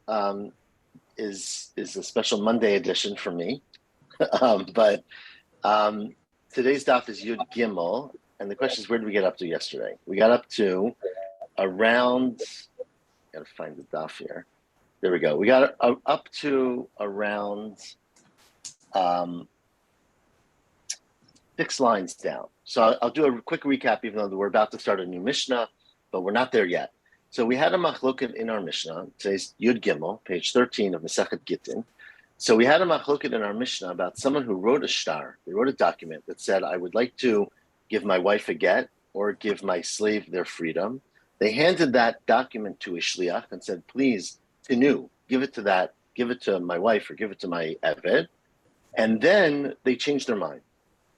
um, is a special Monday edition for me. But today's daf is Yud Gimel, and the question is, where did we get up to yesterday? We got up to around. Got to find the daf here. There we go. We got up to around 6 lines down. So I'll do a quick recap, even though we're about to start a new Mishnah, but we're not there yet. So we had a machloket in our Mishnah. Today's Yud Gimel, page 13 of Masechet Gittin. So we had a machloket in our Mishnah about someone who wrote a shtar. They wrote a document that said, I would like to give my wife a get or give my slave their freedom. They handed that document to a shliach and said, please, tinu, give it to my wife or give it to my eved. And then they changed their mind.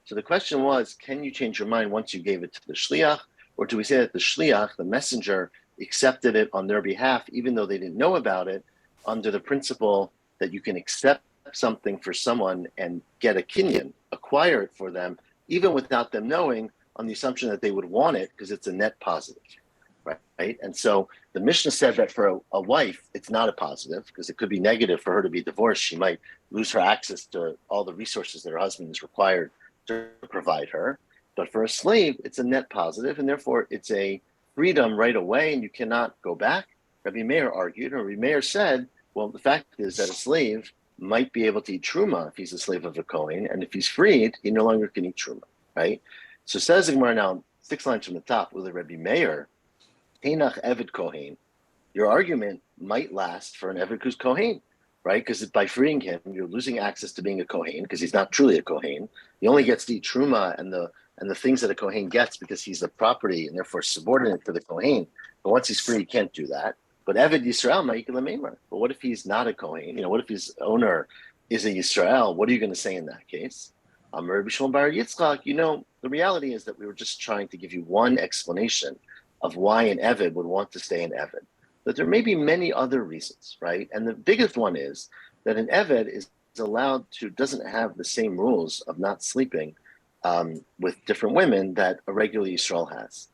So the question was, can you change your mind once you gave it to the shliach? Or do we say that the shliach, the messenger, accepted it on their behalf, even though they didn't know about it, under the principle that you can accept something for someone and get a kinyan, acquire it for them, even without them knowing, on the assumption that they would want it because it's a net positive, right? And so the Mishnah said that for a wife, it's not a positive because it could be negative for her to be divorced. She might lose her access to all the resources that her husband is required to provide her. But for a slave, it's a net positive, and therefore it's a freedom right away, and you cannot go back. Rabbi Meir argued, or Rabbi Meir said, well, the fact is that a slave might be able to eat truma if he's a slave of a Kohen, and if he's freed, he no longer can eat truma, right? So says the Gemara now, 6 lines from the top, with Rabbi Meir, Teinach Eved Kohen, your argument might last for an Eved who's Kohen, right? Because by freeing him, you're losing access to being a Kohen because he's not truly a Kohen. He only gets to eat truma and the things that a Kohen gets because he's the property and therefore subordinate to the Kohen. But once he's free, he can't do that. But Eved Yisrael, Ma'ikel Meimer. But what if he's not a Kohen? What if his owner is a Yisrael? What are you going to say in that case? Rabbi Shimon bar Yitzchak, the reality is that we were just trying to give you one explanation of why an Eved would want to stay an Eved. But there may be many other reasons, right? And the biggest one is that an Eved is doesn't have the same rules of not sleeping with different women that a regular Yisrael has.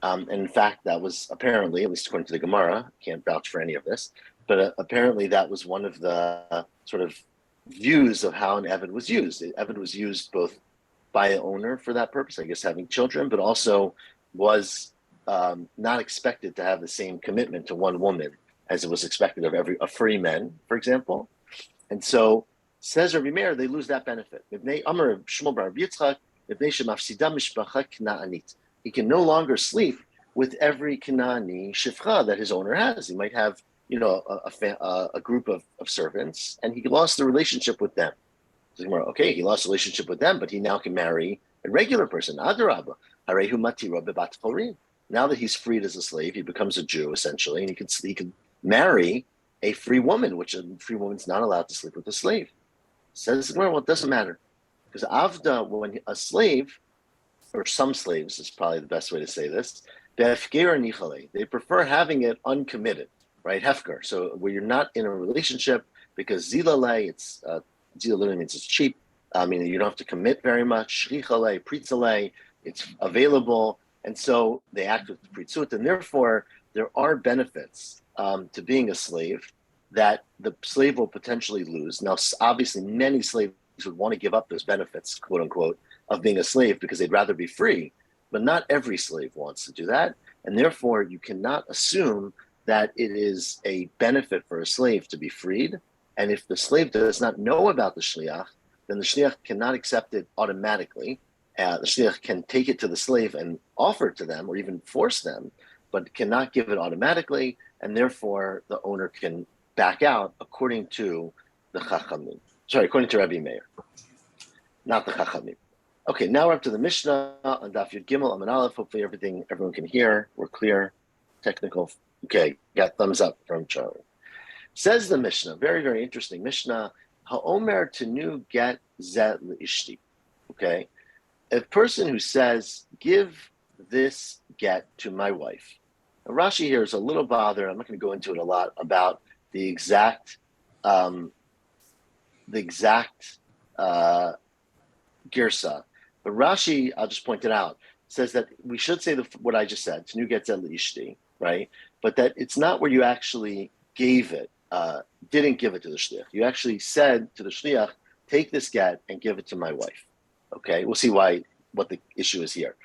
And in fact, that was apparently, at least according to the Gemara, can't vouch for any of this, but apparently that was one of the sort of views of how an Eved was used. The Eved was used both by the owner for that purpose, I guess having children, but also was not expected to have the same commitment to one woman as it was expected of a free man, for example. And so, says Rabbi Meir, they lose that benefit. He can no longer sleep with every Kanani shifcha that his owner has. He might have, a group of servants, and he lost the relationship with them. Okay, he lost the relationship with them, but he now can marry a regular person. Adarabba, harehu matira bebat chorin. Now that he's freed as a slave, he becomes a Jew essentially, and he can marry a free woman, which a free woman's not allowed to sleep with a slave. Says, well, it doesn't matter. Because Avda, when a slave, or some slaves is probably the best way to say this, they prefer having it uncommitted, right? Hefker. So where you're not in a relationship, because zilale, zila literally means it's cheap. You don't have to commit very much. Shrichale, pritzale, it's available. And so they act with pritzut, and therefore there are benefits to being a slave that the slave will potentially lose. Now, obviously, many slaves would want to give up those benefits, quote unquote, of being a slave because they'd rather be free, but not every slave wants to do that. And therefore, you cannot assume that it is a benefit for a slave to be freed. And if the slave does not know about the shliach, then the shliach cannot accept it automatically. The shliach can take it to the slave and offer it to them or even force them, but cannot give it automatically, and therefore the owner can back out according to the Chachamim. According to Rabbi Meir, not the Chachamim. Okay, now we're up to the Mishnah on Daf Yud Gimel Amud Aleph. Hopefully everyone can hear. We're clear. Technical. Okay, got thumbs up from Charlie. Says the Mishnah, very, very interesting Mishnah. Ha'omer tenu get zet l'ishti. Okay, a person who says, give this get to my wife. Now, Rashi here is a little bothered. I'm not going to go into it a lot about the exact girsa. But Rashi, I'll just point it out, says that we should say what I just said, tenu get zet l'ishti, right? But that it's not where you actually gave it didn't give it to the shliach. You actually said to the shliach, take this get and give it to my wife. Okay, we'll see what the issue is here.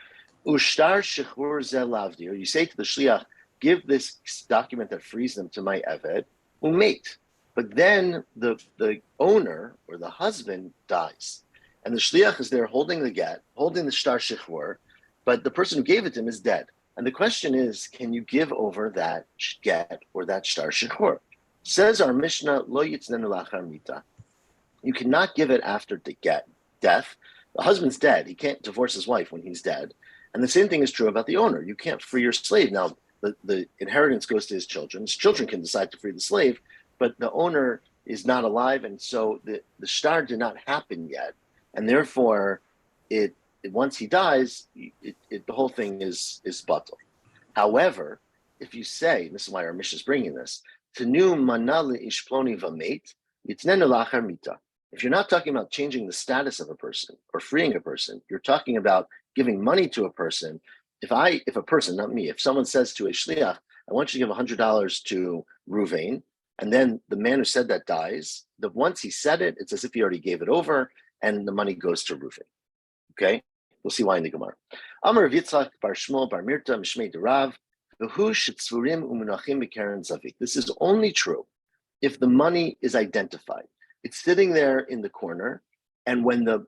Ushtar shechur ze lavdi, or you say to the shliach, give this document that frees them to my eved, umate. But then the owner or the husband dies. And the shliach is there holding the get, holding the shtar shechur, but the person who gave it to him is dead. And the question is, can you give over that get or that shtar shechur? Says our Mishnah, lo yitznenu lachar mita. You cannot give it after the death. The husband's dead. He can't divorce his wife when he's dead. And the same thing is true about the owner. You can't free your slave. Now, the inheritance goes to his children. His children can decide to free the slave, but the owner is not alive, and so the shtar did not happen yet. And therefore, once he dies, the whole thing is batal. However, if you say, and this is why our Mishnah is bringing this, tenu manali ishploni v'meit, yitznenu lachar mita. If you're not talking about changing the status of a person or freeing a person, you're talking about giving money to a person. If a person, not me, if someone says to a shliach, I want you to give $100 to Ruvain, and then the man who said that dies, once he said it, it's as if he already gave it over, and the money goes to Ruvain. Okay? We'll see why in the Gemara. Amar Rav Yitzchak bar Shmuel bar Mirta Mishmei Derav, v'hu shetzvurim u'munachim b'keren zavit. This is only true if the money is identified. It's sitting there in the corner, and when the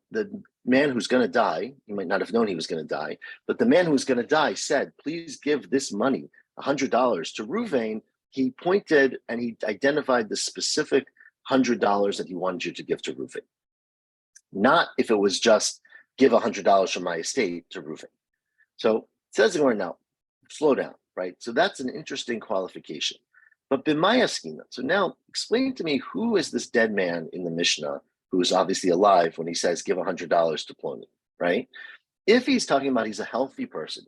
man who's going to die, you might not have known he was going to die, but the man who was going to die said, please give this money, $100 to Ruvain, he pointed and he identified the specific $100 that he wanted you to give to Ruvain. Not if it was just give $100 from my estate to Ruvain. So it says now, slow down, right? So that's an interesting qualification. But b'maya skina. So now explain to me, who is this dead man in the Mishnah who is obviously alive when he says give $100 to Ploni, right? If he's talking about he's a healthy person,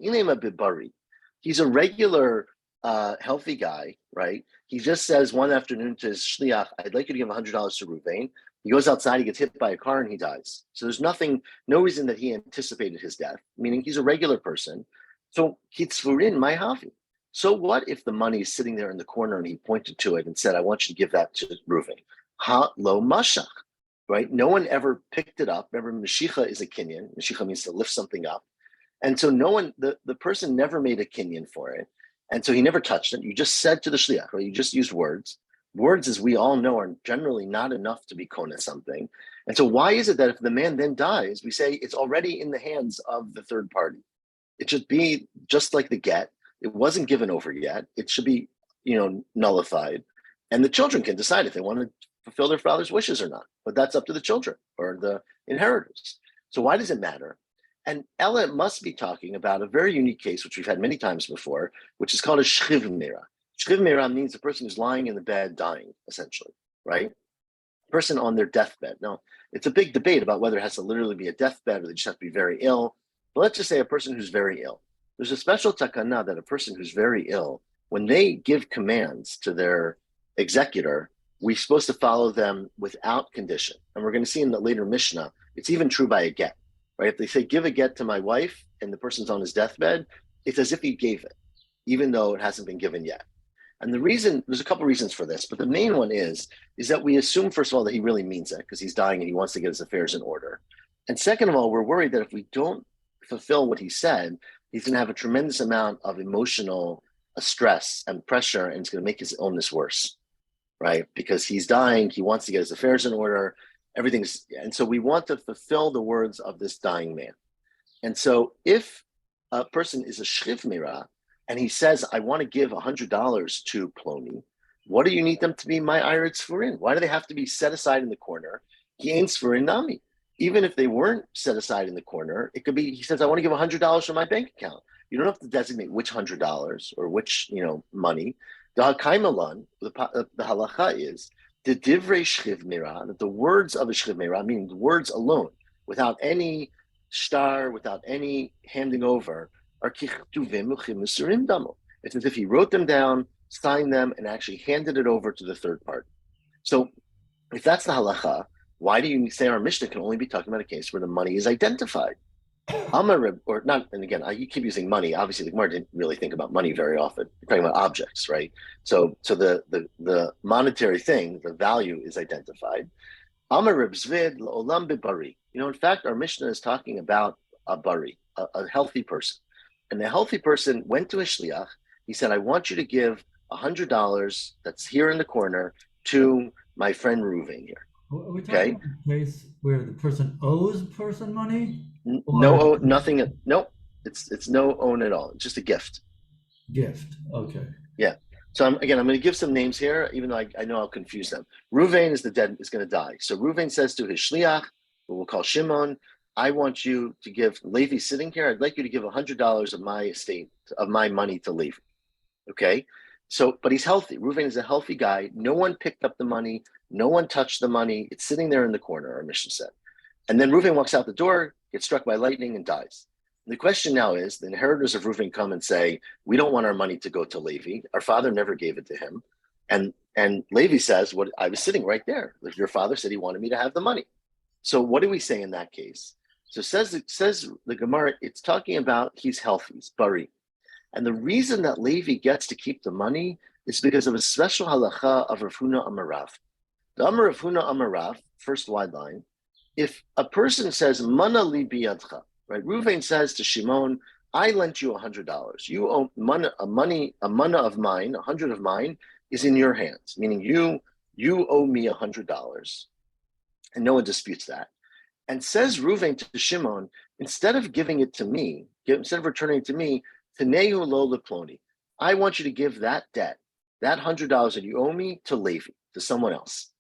he's a regular healthy guy, right? He just says one afternoon to his shliach, I'd like you to give $100 to Ruvain. He goes outside, he gets hit by a car, and he dies. So there's no reason that he anticipated his death, meaning he's a regular person. So kitzvurin my havi. So what if the money is sitting there in the corner and he pointed to it and said, I want you to give that to Ruvain? Ha lo mashach, right? No one ever picked it up. Remember, Mashicha is a kinyan. Mashicha means to lift something up. And so the person never made a kinyan for it. And so he never touched it. You just said to the shliach, right? You just used words. Words, as we all know, are generally not enough to be kona something. And so why is it that if the man then dies, we say it's already in the hands of the third party? It should be just like the get. It wasn't given over yet. It should be, nullified. And the children can decide if they want to fulfill their father's wishes or not. But that's up to the children or the inheritors. So why does it matter? And Ella must be talking about a very unique case, which we've had many times before, which is called a shchiv mira. Shchiv mira means a person who's lying in the bed dying, essentially, right? A person on their deathbed. Now, it's a big debate about whether it has to literally be a deathbed or they just have to be very ill. But let's just say a person who's very ill. There's a special takana that a person who's very ill, when they give commands to their executor, we're supposed to follow them without condition. And we're going to see in the later Mishnah, it's even true by a get, right? If they say, give a get to my wife, and the person's on his deathbed, it's as if he gave it, even though it hasn't been given yet. And the reason, there's a couple reasons for this, but the main one is that we assume, first of all, that he really means it because he's dying and he wants to get his affairs in order. And second of all, we're worried that if we don't fulfill what he said, he's going to have a tremendous amount of emotional stress and pressure, and it's going to make his illness worse, right? Because he's dying, he wants to get his affairs in order, and so we want to fulfill the words of this dying man. And so if a person is a shchiv mira, and he says, I want to give $100 to Ploni, what do you need them to be my irit sfurin? Why do they have to be set aside in the corner? He ain't sfurin nami. Even if they weren't set aside in the corner, it could be, he says, I want to give $100 from my bank account. You don't have to designate which $100 or which, money. The hakaimalan, the halacha is, the divrei shchiv mira, that the words of a shchiv mira, meaning the words alone, without any shtar, without any handing over, are kichtuvim uchimusurim damo. It's as if he wrote them down, signed them, and actually handed it over to the third party. So if that's the halacha, why do you say our Mishnah can only be talking about a case where the money is identified? Amarib, or not, and again, I keep using money. Obviously, the Gemara didn't really think about money very often. We're talking about objects, right? So the monetary thing, the value is identified. Amarib zvid olam bibari. In fact, our Mishnah is talking about a bari, a healthy person. And the healthy person went to a shliach. He said, I want you to give $100 that's here in the corner to my friend Ruvain here. Are we talking Okay. about a case where the person owes the person money or No, nothing. Nope. It's no own at all. It's just a gift. gift? Okay. Yeah. So I'm going to give some names here, even though I know I'll confuse them. Ruvain is going to die. So Ruvain says to his shliach, who we'll call Shimon, I want you to give Levi sitting here. I'd like you to give $100 of my estate, of my money to Levi. Okay. So, but he's healthy. Ruvain is a healthy guy. No one picked up the money. No one touched the money. It's sitting there in the corner, our mission said. And then Reuven walks out the door, gets struck by lightning, and dies. The question now is, the inheritors of Reuven come and say, we don't want our money to go to Levi. Our father never gave it to him. And Levi says, "What I was sitting right there. Your father said he wanted me to have the money." So what do we say in that case? So says the Gemara, it's talking about he's healthy, he's bari. And the reason that Levi gets to keep the money is because of a special halacha of Rav Huna Amarav. The Amar Rav Huna Amarav, first wide line, if a person says, Mana li biyadcha, right? Ruvain says to Shimon, I lent you $100. You owe mana, a mana of mine, 100 of mine is in your hands, meaning you owe me $100. And no one disputes that. And says Ruvain to Shimon, instead of giving it to me, instead of returning it to me, Tanehu lo leploni, I want you to give that debt, that $100 that you owe me, to Levi, to someone else.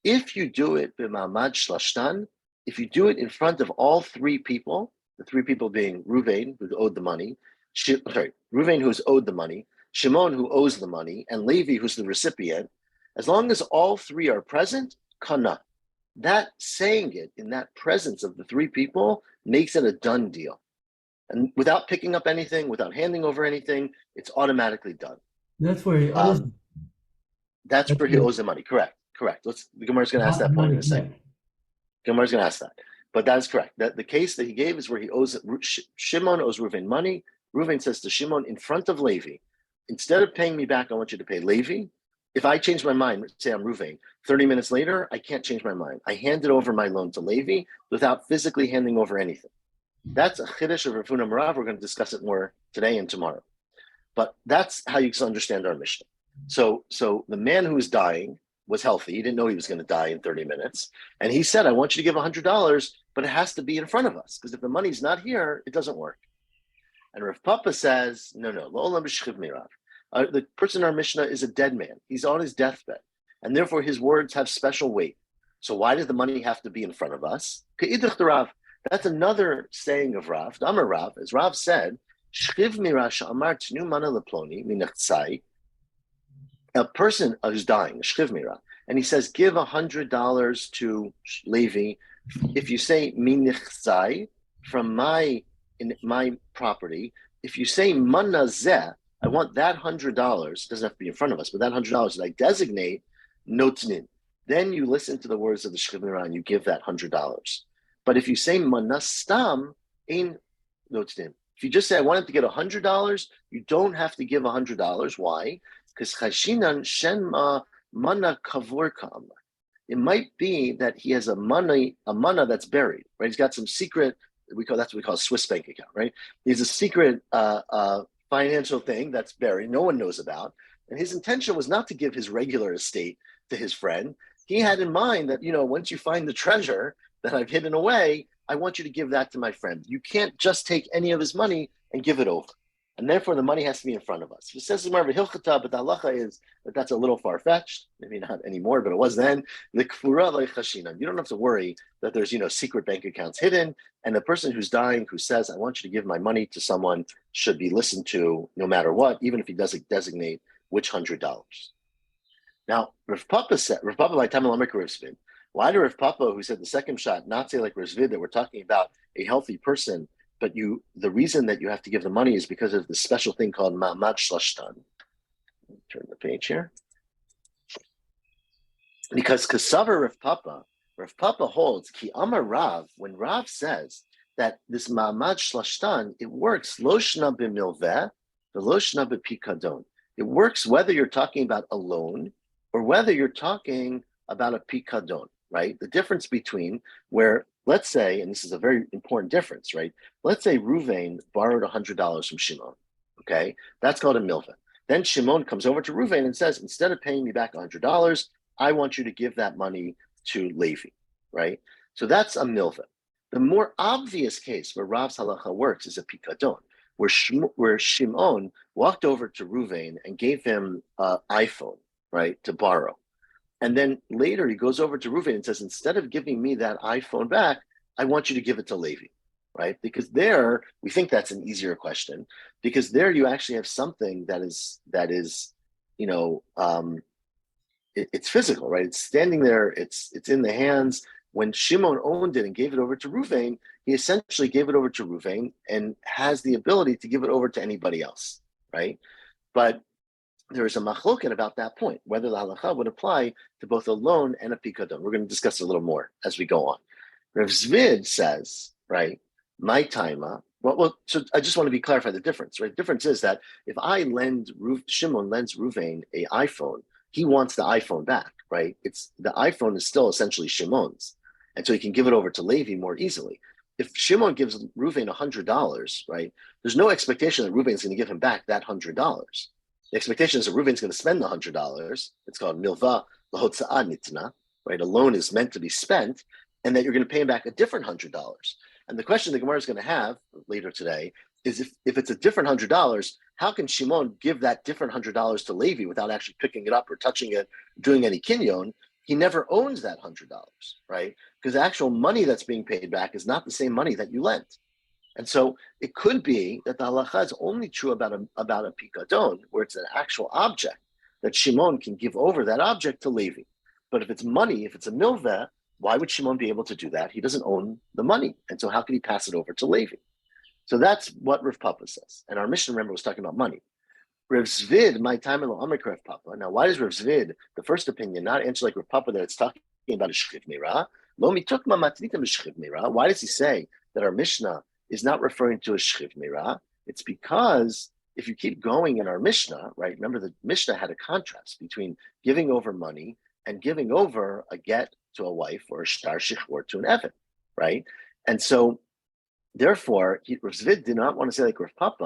If you do it b'mamad shlashtan, if you do it in front of all three people, the three people being Ruvain, who owed the money, Ruvain, who's owed the money, Shimon, who owes the money, and Levi, who's the recipient, as long as all three are present, kana. That saying it in that presence of the three people makes it a done deal. And without picking up anything, without handing over anything, it's automatically done. That's where he owes. That's That's where he where, owes the money. Correct. The Gemara's going to ask that not point in his a second. debt. Gemara's going to ask that. But that is correct. That the case that he gave is where he owes, Shimon owes Reuven money. Reuven says to Shimon in front of Levi, instead of paying me back, I want you to pay Levi. If I change my mind, say I'm Reuven, 30 minutes later, I can't change my mind. I handed over my loan to Levi without physically handing over anything. That's a chiddush of Rav Huna Marav. We're going to discuss it more today and tomorrow. But that's how you can understand our Mishnah. So the man who was dying was healthy. He didn't know he was going to die in 30 minutes. And he said, I want you to give $100, but it has to be in front of us. Because if the money's not here, it doesn't work. And Rav Papa says, no, the person in our Mishnah is a dead man. He's on his deathbed. And therefore his words have special weight. So why does the money have to be in front of us? That's another saying of Rav. Amar Rav, as Rav said, a person who's dying, and he says, give $100 to Levi. If you say minichzai, from my property, if you say manazeh, I want that $100, doesn't have to be in front of us, but that $100 that I designate notnin, then you listen to the words of the Shchivnira and you give that $100. But if you say manastam, ain notnin. If you just say, I want him to get $100, you don't have to give $100. Why? Because chashinan shenma mana kavur kam. It might be that he has a mana that's buried, right? He's got some secret, that's what we call a Swiss bank account, right? He's a secret financial thing that's buried, no one knows about. And his intention was not to give his regular estate to his friend. He had in mind that, once you find the treasure that I've hidden away, I want you to give that to my friend. You can't just take any of his money and give it over. And therefore, the money has to be in front of us. It says more of a hilchata, but the halacha is that that's a little far-fetched. Maybe not anymore, but it was then. The kfura chashinan. You don't have to worry that there's, secret bank accounts hidden. And the person who's dying, who says, I want you to give my money to someone, should be listened to no matter what, even if he doesn't designate which $100. Now, Rav Papa by Tamalamik Rivsvid. Why did Rav Papa, who said the second shot, not say like Rivsvid, that we're talking about a healthy person, but the reason that you have to give the money is because of this special thing called ma'amad shlashtan. Turn the page here. Because Kasavar Rav Papa holds, Ki Amar Rav, when Rav says that this ma'amad shlashtan, it works lo shna b'milveh, lo shna b'pikadon. It works whether you're talking about a loan or whether you're talking about a pikadon, right? The difference between where, let's say, and this is a very important difference, right? Let's say Ruvain borrowed $100 from Shimon, okay? That's called a milveh. Then Shimon comes over to Ruvain and says, instead of paying me back $100, I want you to give that money to Levi, right? So that's a milveh. The more obvious case where Rav's halacha works is a pikadon, where Shimon walked over to Ruvain and gave him an iPhone, right, to borrow. And then later he goes over to Ruvain and says, instead of giving me that iPhone back, I want you to give it to Levi, right? Because there, we think that's an easier question, because there you actually have something that is, you know, it's physical, right? It's standing there, it's in the hands. When Shimon owned it and gave it over to Ruvain, he essentially gave it over to Ruvain and has the ability to give it over to anybody else, right? But there is a machloket about that point, whether the halacha would apply to both a loan and a pikadon. We're going to discuss it a little more as we go on. Rav Zvid says, right, my taima. Well, so I just want to be clarified the difference, right? The difference is that if Shimon lends Ruvain a iPhone, he wants the iPhone back, right? It's the iPhone is still essentially Shimon's, and so he can give it over to Levi more easily. If Shimon gives Ruvain $100, right, there's no expectation that Ruvain is going to give him back that $100. The expectation is that Reuven's going to spend the $100. It's called milva lahotza'ah nitna, right? A loan is meant to be spent, and that you're going to pay him back a different $100. And the question the Gemara is going to have later today is if it's a different $100, how can Shimon give that different $100 to Levi without actually picking it up or touching it, doing any kinyon? He never owns that $100, right? Because the actual money that's being paid back is not the same money that you lent. And so it could be that the halacha is only true about a pikadon, where it's an actual object that Shimon can give over that object to Levi. But if it's money, if it's a milveh, why would Shimon be able to do that? He doesn't own the money. And so how can he pass it over to Levi? So that's what Rav Papa says. And our mission, remember, was talking about money. Rav Zvid, my time in the Amrik Rav Papa. Now, why does Rav Zvid, the first opinion, not answer like Rav Papa that it's talking about a shchiv mira? Lo mitukma matnitim shchiv mira. Why does he say that our Mishnah is not referring to a shchiv mira? It's because if you keep going in our Mishnah, right? Remember, the Mishnah had a contrast between giving over money and giving over a get to a wife or a shtar shichur to an eved, right? And so, therefore, Rav Zvid did not want to say like Rav Papa,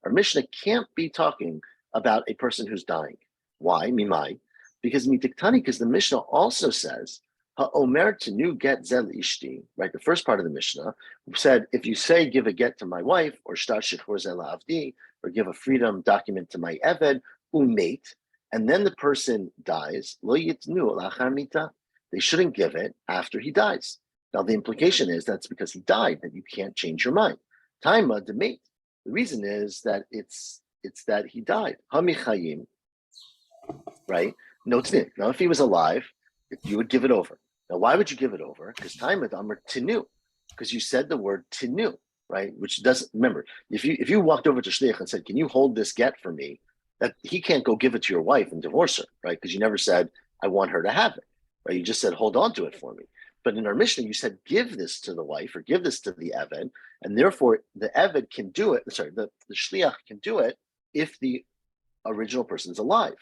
our Mishnah can't be talking about a person who's dying. Why? Mimai? Because the Mishnah also says, Ha'omer tenu get zel ishti, right? The first part of the Mishnah said, if you say give a get to my wife, or shtar shichur zel avdi, or give a freedom document to my eved, umate, and then the person dies, lo yitnu lachar mita, they shouldn't give it after he dies. Now, the implication is that's because he died, that you can't change your mind. Taima demate. The reason is that it's that he died. Hamichayim, right? No, it's it. Now, if he was alive, you would give it over. Now, why would you give it over? Because taima damar tinu, because you said the word tinu, right? Which doesn't, remember, if you walked over to shliach and said, "Can you hold this get for me?" That he can't go give it to your wife and divorce her, right? Because you never said, "I want her to have it," right? You just said, "Hold on to it for me." But in our Mishnah, you said, give this to the wife or give this to the Eved, and therefore the Eved can do it, the Shliach can do it if the original person is alive.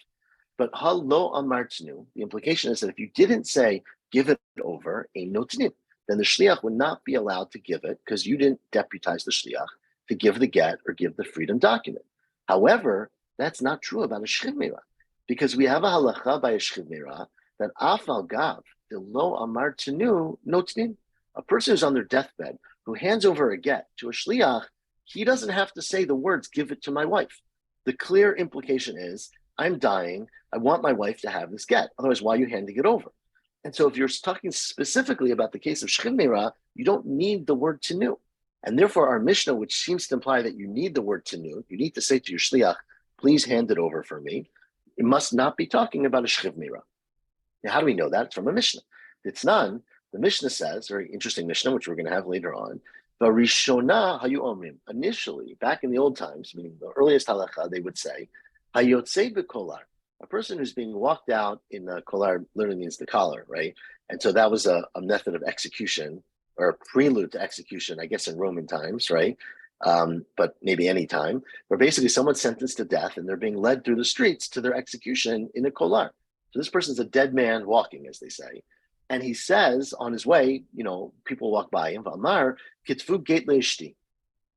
But halo amartnu, the implication is that if you didn't say, give it over, a notnim, then the Shliach would not be allowed to give it because you didn't deputize the Shliach to give the get or give the freedom document. However, that's not true about a Shchiv Meirah, because we have a halacha by a Shchiv Meirah that afal gav, lo amar tenu notnim. A person who's on their deathbed who hands over a get to a shliach, he doesn't have to say the words "give it to my wife." The clear implication is, I'm dying. I want my wife to have this get. Otherwise, why are you handing it over? And so, if you're talking specifically about the case of shchiv meirah, you don't need the word tenu. And therefore, our Mishnah, which seems to imply that you need the word tenu, you need to say to your shliach, "Please hand it over for me." It must not be talking about a shchiv meirah. Now, how do we know that? It's from a Mishnah. It's none. The Mishnah says, very interesting Mishnah, which we're going to have later on, Rishona hayu omrim. Initially, back in the old times, meaning the earliest halacha, they would say, hayotze b'kolar. A person who's being walked out in the kolar literally means the collar, right? And so that was a method of execution or a prelude to execution, I guess in Roman times, right? But maybe any time, where basically someone's sentenced to death and they're being led through the streets to their execution in a kolar. So this person's a dead man walking, as they say. And he says on his way, people walk by him, Valmar, kitfu get leishti,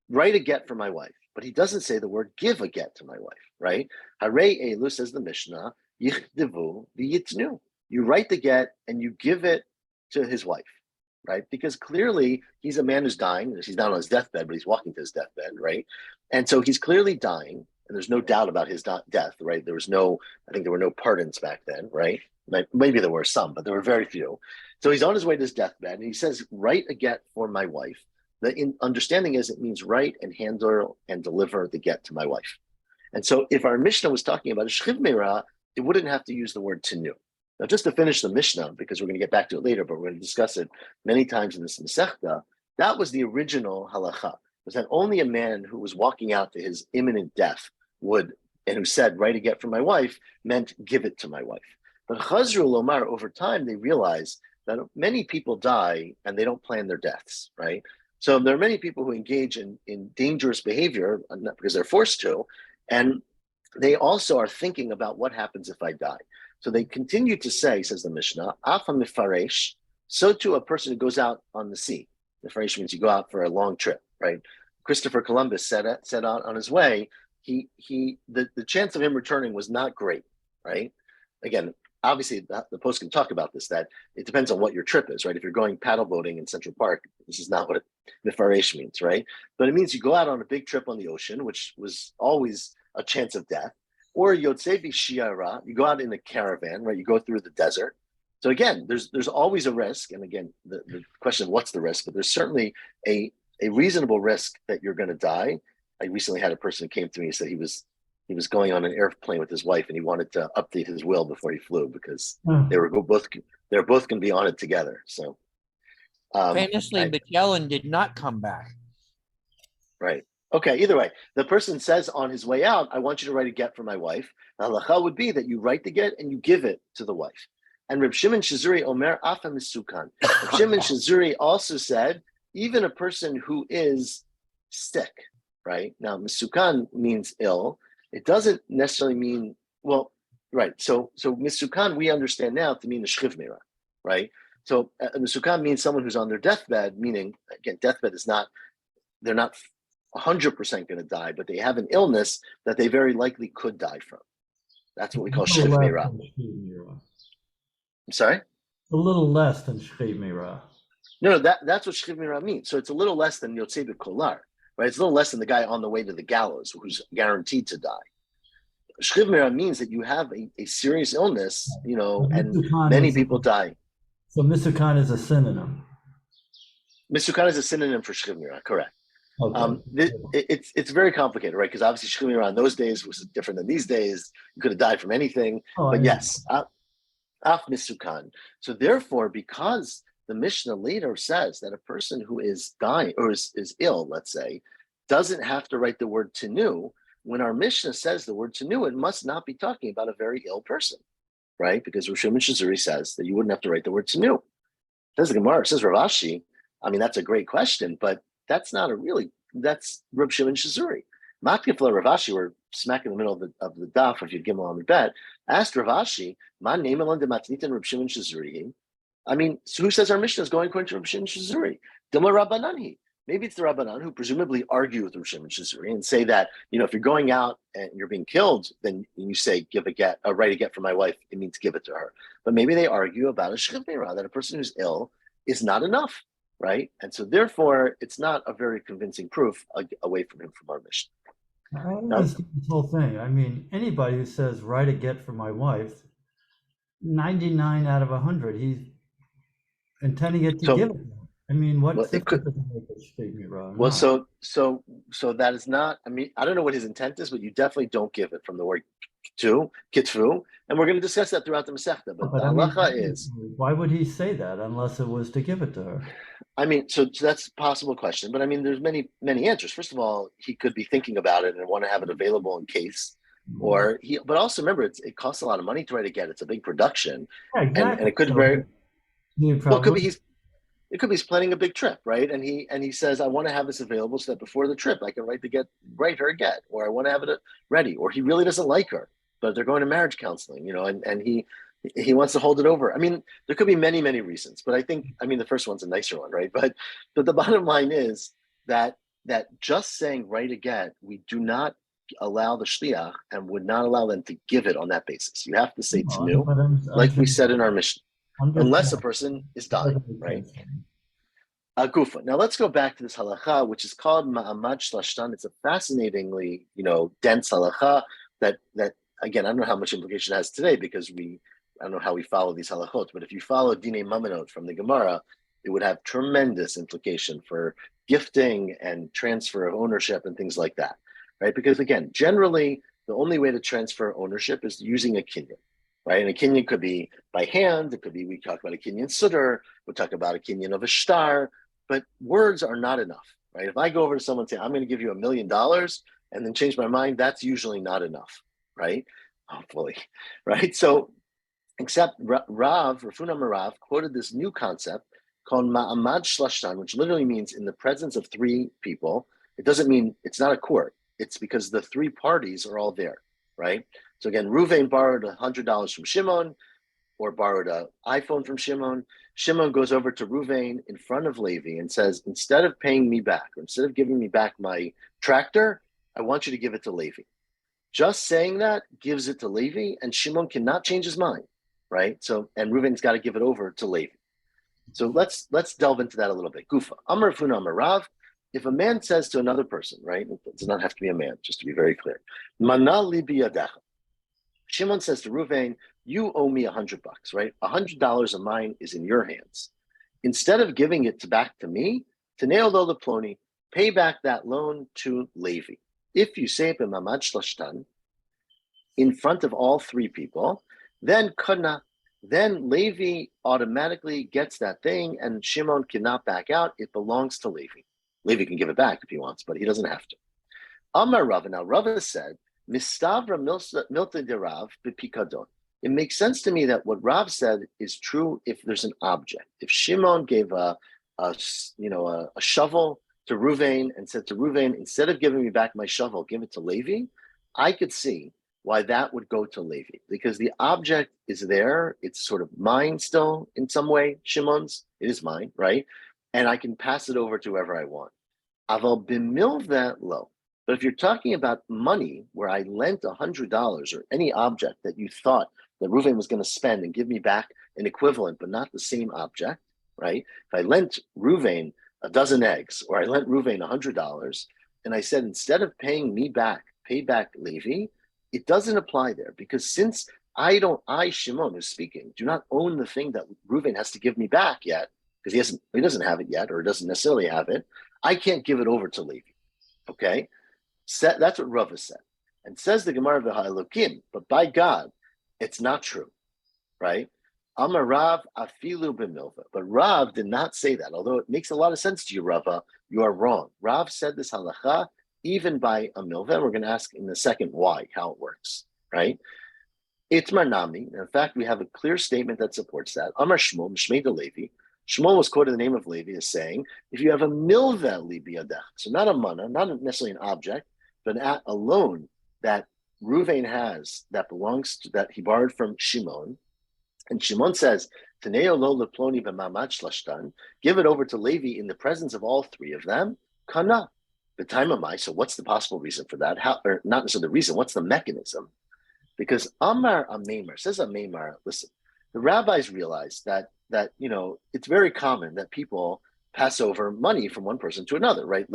write a get for my wife. But he doesn't say the word give a get to my wife, right? Hare elu, says the Mishnah, yichdevu v'yitnu. You write the get and you give it to his wife, right? Because clearly he's a man who's dying. He's not on his deathbed, but he's walking to his deathbed, right? And so he's clearly dying, and there's no doubt about his death, right? I think there were no pardons back then, right? Maybe there were some, but there were very few. So he's on his way to his deathbed, and he says, write a get for my wife. The understanding is it means write and handle and deliver the get to my wife. And so if our Mishnah was talking about a shchiv meirah, it wouldn't have to use the word tenu. Now, just to finish the Mishnah, because we're going to get back to it later, but we're going to discuss it many times in this Masechta, that was the original halacha, was that only a man who was walking out to his imminent death and who said, write a get for my wife, meant give it to my wife. But Chazru Lomar, over time, they realize that many people die and they don't plan their deaths, right? So there are many people who engage in dangerous behavior because they're forced to, and they also are thinking about what happens if I die. So they continue to say, says the Mishnah, Afa mifaresh, so too a person who goes out on the sea. Mifaresh means you go out for a long trip, right? Christopher Columbus set out on his way. The chance of him returning was not great, right? Again, obviously the Post can talk about this, that it depends on what your trip is, right? If you're going paddle boating in Central Park, this is not what mifaresh means, right? But it means you go out on a big trip on the ocean, which was always a chance of death. Or yotzei b'shiara, you go out in a caravan, right? You go through the desert. So again, there's always a risk. And again, the question of what's the risk, but there's certainly a reasonable risk that you're going to die. I recently had a person who came to me and said he was going on an airplane with his wife and he wanted to update his will before he flew because they were both going to be on it together. So famously, Magellan did not come back. Right. Okay, either way, the person says on his way out, I want you to write a get for my wife. The halacha would be that you write the get and you give it to the wife. And Reb Shimon Shazuri Omer Afa Misukan. Reb Shimon Shazuri also said, even a person who is sick, right? Now, Misukan means ill. It doesn't necessarily mean, well, right. So Misukan, we understand now to mean a shchiv meirah, right? So Misukan means someone who's on their deathbed, meaning, again, deathbed is not, they're not 100% going to die, but they have an illness that they very likely could die from. That's what we call shchiv meirah. I'm sorry? A little less than shchiv meirah. No, that's what shchiv meirah means. So it's a little less than yotzei b'kolar, right? It's a little less than the guy on the way to the gallows who's guaranteed to die. Shchiv meirah means that you have a serious illness, and many people die. So misukan is a synonym. Misukan is a synonym for shchiv meirah, correct. Okay. It's very complicated, right? Because obviously shchiv meirah in those days was different than these days. You could have died from anything, but yes, af misukan. So therefore, because the Mishnah later says that a person who is dying or is ill, let's say, doesn't have to write the word tenu. When our Mishnah says the word tenu, it must not be talking about a very ill person, right? Because Rosh Shimon Shazuri says that you wouldn't have to write the word tenu. Says the Gemara, says Rav Ashi. I mean, that's a great question, but that's not that's Rav Shimon Shazuri. Matkifla Rav Ashi, we're smack in the middle of the daf of Yud Gimel on the bet, asked Rav Ashi, Ma name alon de matnitin Rav Shimon Shazuri. I mean, so who says our Mishnah is going according to Rav Shimon Shazuri? Dama Rabbanani. Maybe it's the Rabbanan who presumably argue with Rav Shimon Shazuri and say that, if you're going out and you're being killed, then you say, write a get for my wife, it means give it to her. But maybe they argue about a shchiv meirah, that a person who's ill is not enough, right? And so therefore, it's not a very convincing proof away from our Mishnah. I don't understand this whole thing. I mean, anybody who says, write a get for my wife, 99 out of 100, he's intending it to give it to him. I mean, what difference does it make a shchiv meirah? Well, so that is not, I mean, I don't know what his intent is, but you definitely don't give it from the word kitfu, and we're going to discuss that throughout the Masechta, but the halacha is... Why would he say that unless it was to give it to her? I mean, so that's a possible question, but I mean, there's many answers. First of all, he could be thinking about it and want to have it available in case, but also remember, it costs a lot of money to write a get. It's a big production, yeah, exactly. and it could very... Well, it could be It could be he's planning a big trip, right? And he says, I want to have this available so that before the trip I can write her a get, or I want to have it ready, or he really doesn't like her, but they're going to marriage counseling, and he wants to hold it over. I mean, there could be many, many reasons, but the first one's a nicer one, right? But the bottom line is that just saying write a get, we do not allow the shliach and would not allow them to give it on that basis. You have to say tenu, like we said in our mission, unless a person is dying, right? Gufa. Now let's go back to this halacha, which is called ma'amad shlashtan. It's a fascinatingly, dense halacha that again, I don't know how much implication it has today because I don't know how we follow these halachot, but if you follow Dinei Mamonot from the Gemara, it would have tremendous implication for gifting and transfer of ownership and things like that, right? Because again, generally, the only way to transfer ownership is using a kinyan, right? And a kinyan could be by hand. It could be, we talk about a kinyan sutter, we talk about a kinyan of a shtar, but words are not enough, right? If I go over to someone and say, I'm going to give you $1 million and then change my mind, that's usually not enough, right? Hopefully, right? So, except Rafuna Marav quoted this new concept called Ma'amad Shlashtan, which literally means in the presence of three people. It doesn't mean it's not a court. It's because the three parties are all there, right? So again, Ruvain borrowed $100 from Shimon, or borrowed an iPhone from Shimon. Shimon goes over to Ruvain in front of Levi and says, instead of paying me back, or instead of giving me back my tractor, I want you to give it to Levi. Just saying that gives it to Levi, and Shimon cannot change his mind, right? So, and Reuven's got to give it over to Levi. So let's delve into that a little bit. Gufa, Amar Funa Amar Rav. If a man says to another person, right, it does not have to be a man, just to be very clear, Mana li biyadecha. Shimon says to Reuven, you owe me $100, right? $100 of mine is in your hands. Instead of giving it back to me, Taneo lo leploni, pay back that loan to Levi. If you say it b'mamad shlashtan, in front of all three people, then Levi automatically gets that thing, and Shimon cannot back out. It belongs to Levi. Levi can give it back if he wants, but he doesn't have to. Amar Rava. Now Rava said, Mistavra milta de Rav b'pikadon. It makes sense to me that what Rav said is true if there's an object. If Shimon gave a shovel to Ruvain and said to Ruvain, instead of giving me back my shovel, give it to Levi, I could see why that would go to Levi, because the object is there. It's sort of mine still in some way. Shimon's, it is mine, right? And I can pass it over to whoever I want. Aval b'milveh lo. But if you're talking about money, where I lent $100 or any object that you thought that Reuven was going to spend and give me back an equivalent, but not the same object, right? If I lent Reuven a dozen eggs, or I lent Reuven $100, and I said, instead of paying me back, pay back Levi, it doesn't apply there, because since I, Shimon, who's speaking, do not own the thing that Reuven has to give me back yet, because he doesn't have it yet, or doesn't necessarily have it, I can't give it over to Levi, okay? That's what Rava said. And says the Gemara v'ha'elokim, but by God, it's not true, right? Amar Rav afilu b'milva. But Rav did not say that. Although it makes a lot of sense to you, Rava, you are wrong. Rav said this halacha even by a milva. And we're going to ask in a second why, how it works, right? It's marnami. In fact, we have a clear statement that supports that. Amar Shmuel, Mishmei de Levi. Shmuel was quoted the name of Levi as saying, if you have a milva li biyadech, so not a mana, not necessarily an object, but a loan that Reuven has that belongs to, that he borrowed from Shimon, and Shimon says, Taneo lo leploni b'mamad shlashtan, give it over to Levi in the presence of all three of them, kana. The time of my, so what's the possible reason for that? How, or not necessarily the reason, what's the mechanism? Because Amar Amemar, says Amemar, listen, the rabbis realized that it's very common that people pass over money from one person to another, right?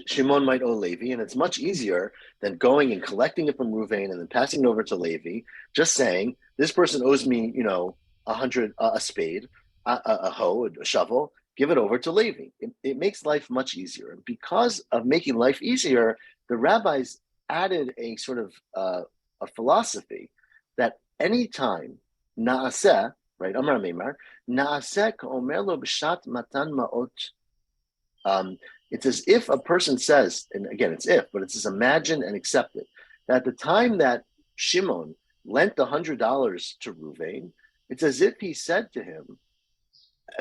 Shimon might owe Levi, and it's much easier than going and collecting it from Reuven and then passing it over to Levi, just saying, this person owes me, a spade, a hoe, a shovel, give it over to Levi. It makes life much easier. And because of making life easier, the rabbis added a sort of a philosophy that anytime na'aseh, right, Amar Meimar, na'aseh ka'omer lo b'shat matan ma'ot. It's as if a person says, and again, it's if, but it's just imagine and accept it, that at the time that Shimon lent $100 to Reuven, it's as if he said to him,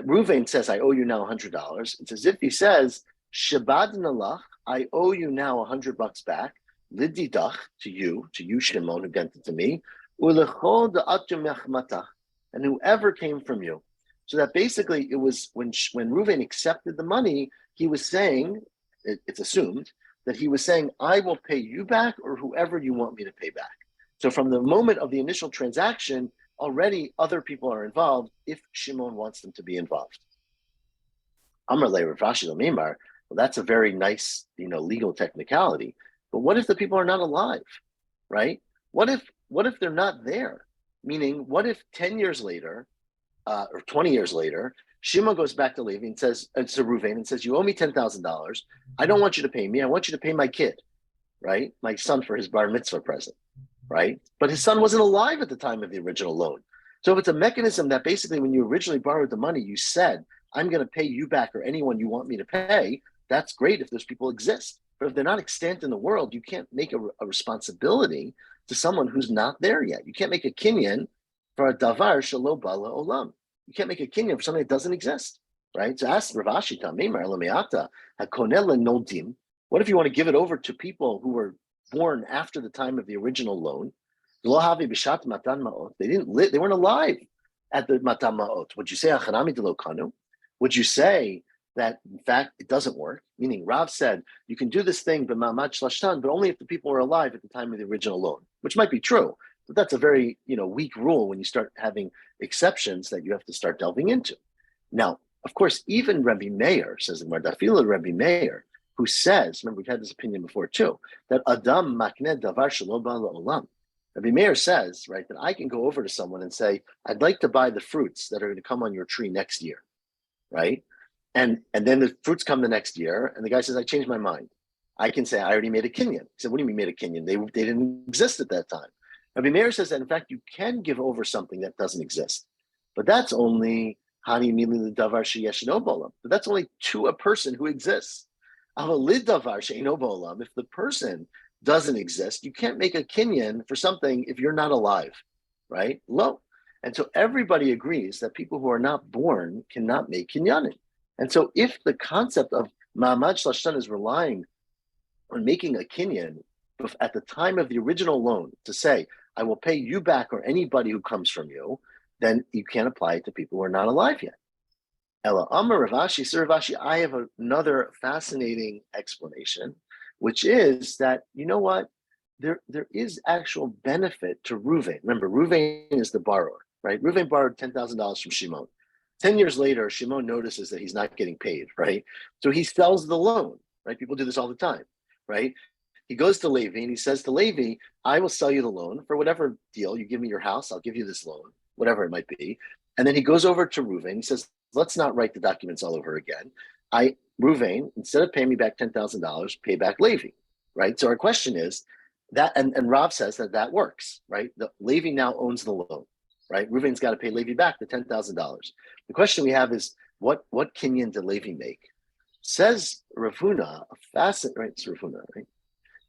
Ruvain says, I owe you now $100. It's as if he says, Shabbat nalach, I owe you now $100 back. Lididach, to you, Shimon, who lent it to me. Ulechol da'atum yachmatach, and whoever came from you. So that basically it was when Ruvain accepted the money, he was saying, it's assumed, that he was saying, I will pay you back or whoever you want me to pay back. So from the moment of the initial transaction, already other people are involved if Shimon wants them to be involved. Amar le Rav Ashi Lamimar, well, that's a very nice, legal technicality. But what if the people are not alive, right? What if they're not there? Meaning, what if 10 years later, or 20 years later, Shimon goes back to Levi and says, to Ruvain and says, you owe me $10,000. I don't want you to pay me. I want you to pay my kid, right? My son for his bar mitzvah present, right? But his son wasn't alive at the time of the original loan. So if it's a mechanism that basically when you originally borrowed the money, you said, I'm going to pay you back or anyone you want me to pay, that's great if those people exist. But if they're not extant in the world, you can't make a responsibility to someone who's not there yet. You can't make a kinyan for a davar shelo bala olam. You can't make a kinyan for something that doesn't exist, right? So ask Rav Ashi Tamimar Lamiata Hakonel Nodim. What if you want to give it over to people who were born after the time of the original loan? They didn't live, they weren't alive at the Matan Ma'ot. Would you say Achanami de lo kanu? Would you say that in fact it doesn't work? Meaning Rav said you can do this thing b'ma'amad shlashtan, but only if the people were alive at the time of the original loan, which might be true. But that's a very weak rule when you start having exceptions that you have to start delving into. Now, of course, even Rabbi Meir says in Mardafila, Rabbi Meir, who says, remember we've had this opinion before too, that Adam makneh davar shelo ba la'olam. Rabbi Meir says, right, that I can go over to someone and say, I'd like to buy the fruits that are going to come on your tree next year, right? And then the fruits come the next year, and the guy says, I changed my mind. I can say, I already made a kinyan. He said, what do you mean made a kinyan? They didn't exist at that time. Rabbi Meir says that, in fact, you can give over something that doesn't exist. But that's only hani mili l'davar sheyesh no bolam. But that's only to a person who exists. Aval l'davar she'eno bolam. If the person doesn't exist, you can't make a kinyan for something if you're not alive, right? Lo. And so everybody agrees that people who are not born cannot make kinyanim. And so if the concept of ma'amad shlashtan is relying on making a kinyan at the time of the original loan to say, I will pay you back or anybody who comes from you, then you can't apply it to people who are not alive yet. Ella Amar Rav Ashi, Sir Rav Ashi, I have another fascinating explanation, which is that, you know what? There is actual benefit to Ruvain. Remember, Ruvain is the borrower, right? Ruvain borrowed $10,000 from Shimon. 10 years later, Shimon notices that he's not getting paid, right? So he sells the loan, right? People do this all the time, right? He goes to Levi and he says to Levi, I will sell you the loan for whatever deal. You give me your house, I'll give you this loan, whatever it might be. And then he goes over to Ruvain. He says, let's not write the documents all over again. Ruvain, instead of paying me back $10,000, pay back Levi, right? So our question is that, and Rav says that works, right? Levi now owns the loan, right? Ruvain's got to pay Levi back the $10,000. The question we have is, what kinyan did Levi make? Says Rav Huna, right? It's Rav Huna, right?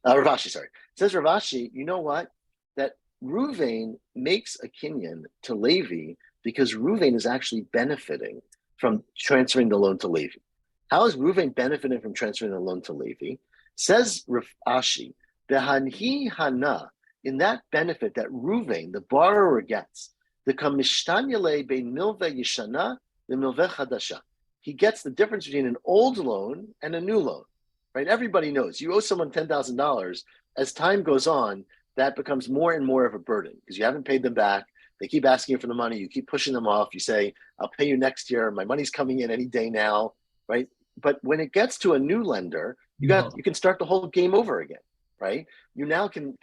Rav Ashi, sorry. Says Rav Ashi, you know what? That Ruvain makes a kinyan to Levi because Ruvain is actually benefiting from transferring the loan to Levi. How is Ruvain benefiting from transferring the loan to Levi? Says Rav Ashi, Behanhi Hana, in that benefit that Ruvain, the borrower, gets, the Kamishtanile be Milve Yishana, the Milve Chadasha. He gets the difference between an old loan and a new loan. Right? Everybody knows you owe someone $10,000. As time goes on, that becomes more and more of a burden because you haven't paid them back. They keep asking you for the money. You keep pushing them off. You say, I'll pay you next year. My money's coming in any day now, right? But when it gets to a new lender, you can start the whole game over again, right? You now can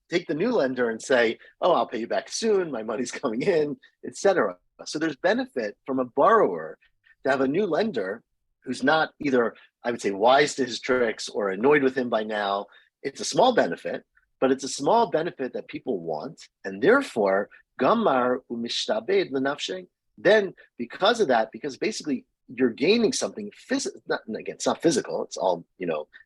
take the new lender and say, oh, I'll pay you back soon. My money's coming in, etc. So there's benefit from a borrower to have a new lender who's not either, I would say, wise to his tricks or annoyed with him by now. It's a small benefit, but it's a small benefit that people want. And therefore, gamar umishtabed lenafshe. Then because of that, because basically you're gaining something physical, again, it's not physical, it's all,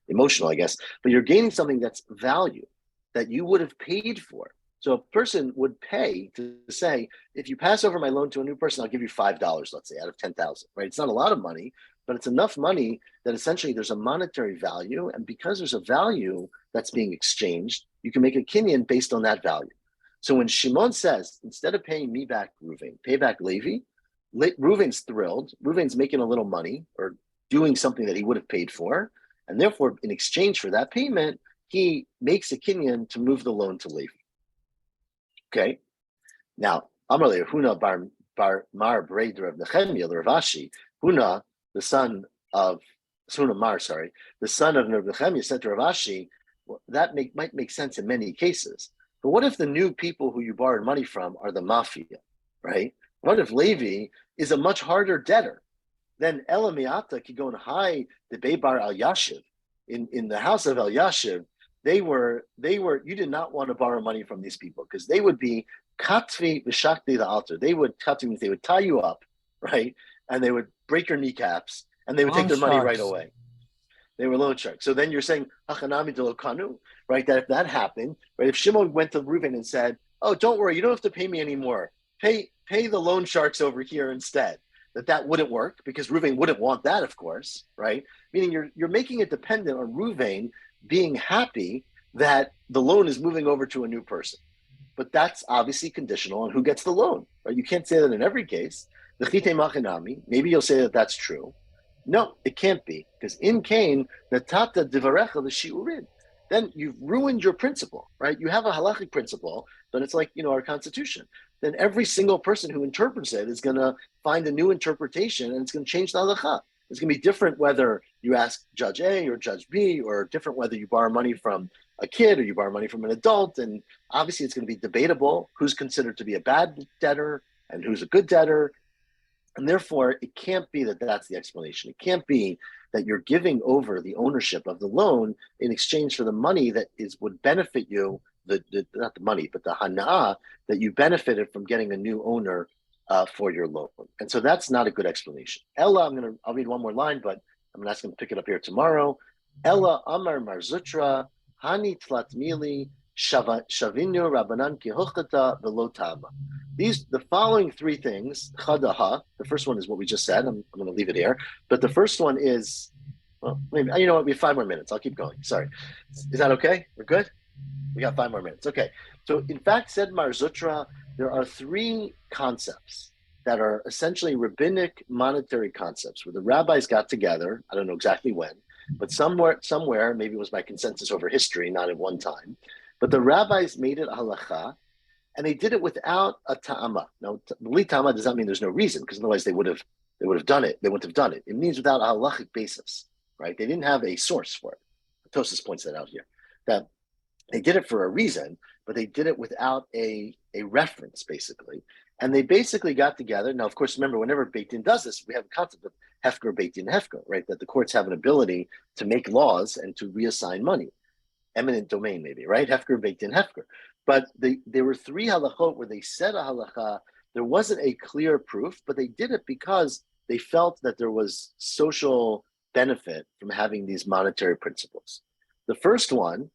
emotional, I guess, but you're gaining something that's value that you would have paid for. So a person would pay to say, if you pass over my loan to a new person, I'll give you $5, let's say, out of 10,000, right? It's not a lot of money, but it's enough money that essentially there's a monetary value. And because there's a value that's being exchanged, you can make a kinyan based on that value. So when Shimon says, instead of paying me back, Reuven, pay back Levi, Reuven's thrilled. Reuven's making a little money or doing something that he would have paid for. And therefore, in exchange for that payment, he makes a kinyan to move the loan to Levi. Okay. Now, Amalei Huna bar Mar Breder of Nehemiah Ravashi, Huna, the son of Huna Mar, the son of Nehemiah said to Ravashi, well, that might make sense in many cases. But what if the new people who you borrowed money from are the mafia, right? What if Levi is a much harder debtor? Then Elamiata could go and hide the Beibar Al Yashiv in the house of El Yashiv. You did not want to borrow money from these people because they would be katvi v'shakti the altar. They would tie you up, right? And they would break your kneecaps and they would take their money right away. They were loan sharks. So then you're saying hachanami de lo kanu, right? That if that happened, right? If Shimon went to Reuven and said, "Oh, don't worry, you don't have to pay me anymore. Pay the loan sharks over here instead." That wouldn't work because Reuven wouldn't want that, of course, right? Meaning you're making it dependent on Reuven being happy that the loan is moving over to a new person. But that's obviously conditional on who gets the loan, right? You can't say that in every case. Maybe you'll say that that's true. No, it can't be, because in Cain, the tata divarecha the shiurin. Then you've ruined your principle, right? You have a halachic principle, but it's like, our Constitution. Then every single person who interprets it is going to find a new interpretation, and it's going to change the halacha. It's going to be different whether you ask Judge A or Judge B, or different whether you borrow money from a kid or you borrow money from an adult. And obviously it's going to be debatable who's considered to be a bad debtor and who's a good debtor. And therefore, it can't be that that's the explanation. It can't be that you're giving over the ownership of the loan in exchange for the money that would benefit you, not the money, but the hana'ah that you benefited from getting a new owner for your loan. And so that's not a good explanation. Ella, I'll read one more line, but I'm going to ask him to pick it up here tomorrow. Ella Amar Marzutra, Hani Tlatmili, Shavinu Rabbanan Kihochata Velotama. The following three things, Chadaha, the first one is what we just said. I'm going to leave it here. But the first one is, well, maybe, you know what, we have 5 more minutes. I'll keep going. Sorry. Is that okay? We're good? We got 5 more minutes. Okay. So in fact, said Marzutra, there are 3 concepts that are essentially rabbinic monetary concepts where the rabbis got together. I don't know exactly when, but somewhere, maybe it was by consensus over history, not at one time, but the rabbis made it a halacha, and they did it without a ta'ama. Now, ta'ama does not mean there's no reason, because otherwise they would have done it. They wouldn't have done it. It means without a halachic basis, right? They didn't have a source for it. Tosas points that out here, that they did it for a reason, but they did it without a reference, basically. And they basically got together. Now, of course, remember, whenever Beit Din does this, we have a concept of hefker, Beit Din, hefker, right? That the courts have an ability to make laws and to reassign money. Eminent domain, maybe, right? Hefker, Beit Din, hefker. But there were 3 halachot where they said a halacha. There wasn't a clear proof, but they did it because they felt that there was social benefit from having these monetary principles. The first one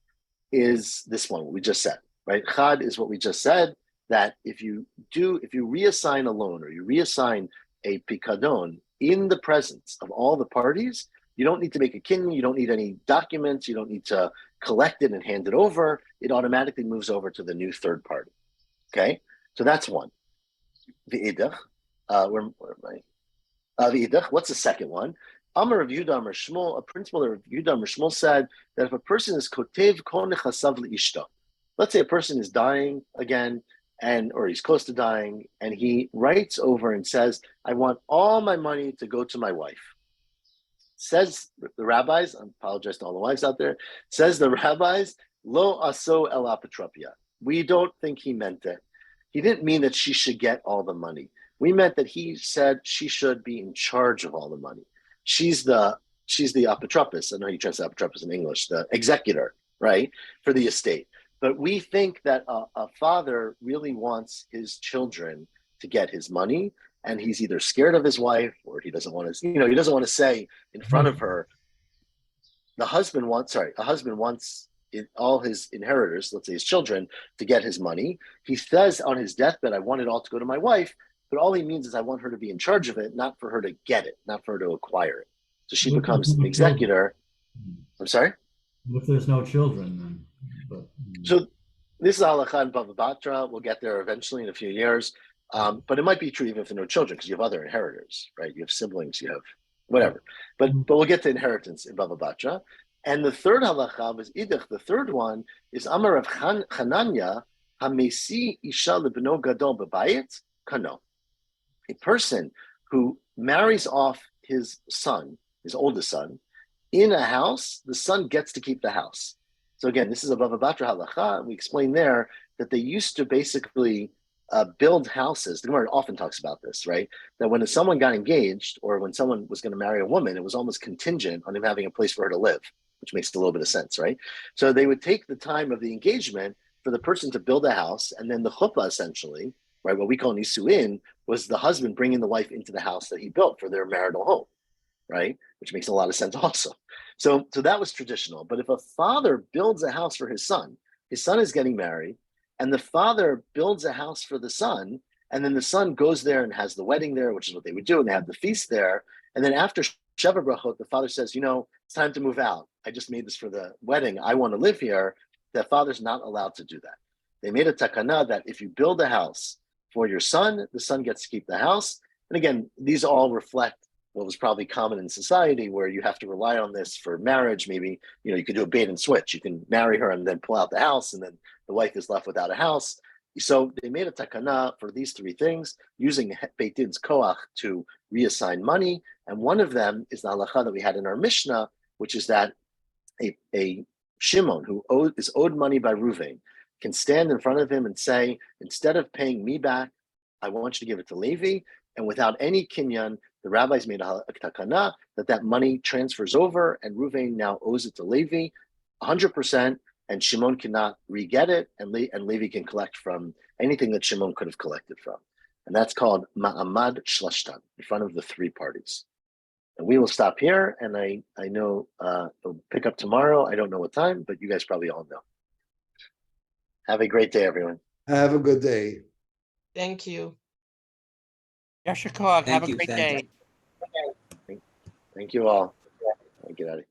is this one, what we just said, right? Chad is what we just said, that if you reassign a loan or you reassign a pikadon in the presence of all the parties, you don't need to make a kinyan, you don't need any documents, you don't need to collect it and hand it over. It automatically moves over to the new third party. Okay, so that's one. V'idach, where am I? V'idach, what's the second one? Amar Rav Yehuda Amar Shmuel, a principle that Rav Yehuda Amar Shmuel said that if a person is kotev kol nechasav leishta, let's say a person is dying again, or he's close to dying, and he writes over and says, I want all my money to go to my wife. Says the rabbis, I apologize to all the wives out there, says the rabbis, lo aso el apotropia. We don't think he meant it. He didn't mean that she should get all the money. We meant that he said she should be in charge of all the money. She's the apotropis. I know you translate apotropis in English, the executor, right, for the estate. But we think that a father really wants his children to get his money, and he's either scared of his wife or he doesn't want to, he doesn't want to say in front of her. A husband wants all his inheritors, let's say his children, to get his money. He says on his deathbed, I want it all to go to my wife, but all he means is I want her to be in charge of it, not for her to get it, not for her to acquire it. So she becomes an executor. I'm sorry? If there's no children, then. But, So this is halakha in Bava Batra. We'll get there eventually in a few years. But it might be true even if there are no children, because you have other inheritors, right? You have siblings, you have whatever. But we'll get to inheritance in Bava Batra. And the third halakha was idach. The third one is Amar of Chananya Hamesi Isha Lebno Gadol Bebayit Kano. A person who marries off his son, his oldest son, in a house, the son gets to keep the house. So again, this is a Bava Batra halacha. We explained there that they used to basically build houses. The Gemara often talks about this, right? That when someone got engaged or when someone was going to marry a woman, it was almost contingent on him having a place for her to live, which makes a little bit of sense, right? So they would take the time of the engagement for the person to build a house, and then the chuppah essentially, right, what we call nisuin, was the husband bringing the wife into the house that he built for their marital home, right? Which makes a lot of sense also. So that was traditional. But if a father builds a house for his son is getting married, and the father builds a house for the son, and then the son goes there and has the wedding there, which is what they would do, and they have the feast there. And then after Sheva Brachot, the father says, it's time to move out. I just made this for the wedding. I want to live here. The father's not allowed to do that. They made a takana that if you build a house for your son, the son gets to keep the house. And again, these all reflect what was probably common in society, where you have to rely on this for marriage. Maybe, you could do a bait and switch. You can marry her and then pull out the house, and then the wife is left without a house. So they made a takana for these three things, using Beit Din's koach to reassign money. And one of them is the halacha that we had in our Mishnah, which is that a Shimon who is owed money by Ruvain can stand in front of him and say, instead of paying me back, I want you to give it to Levi. And without any kinyan, the rabbis made a takana that money transfers over, and Ruvain now owes it to Levi 100%, and Shimon cannot re-get it, and Levi can collect from anything that Shimon could have collected from. And that's called ma'amad shlashtan, in front of the three parties. And we will stop here, and I know we'll pick up tomorrow. I don't know what time, but you guys probably all know. Have a great day, everyone. Have a good day. Thank you. Yashikov, have a great day. Thank you all. Get out of here.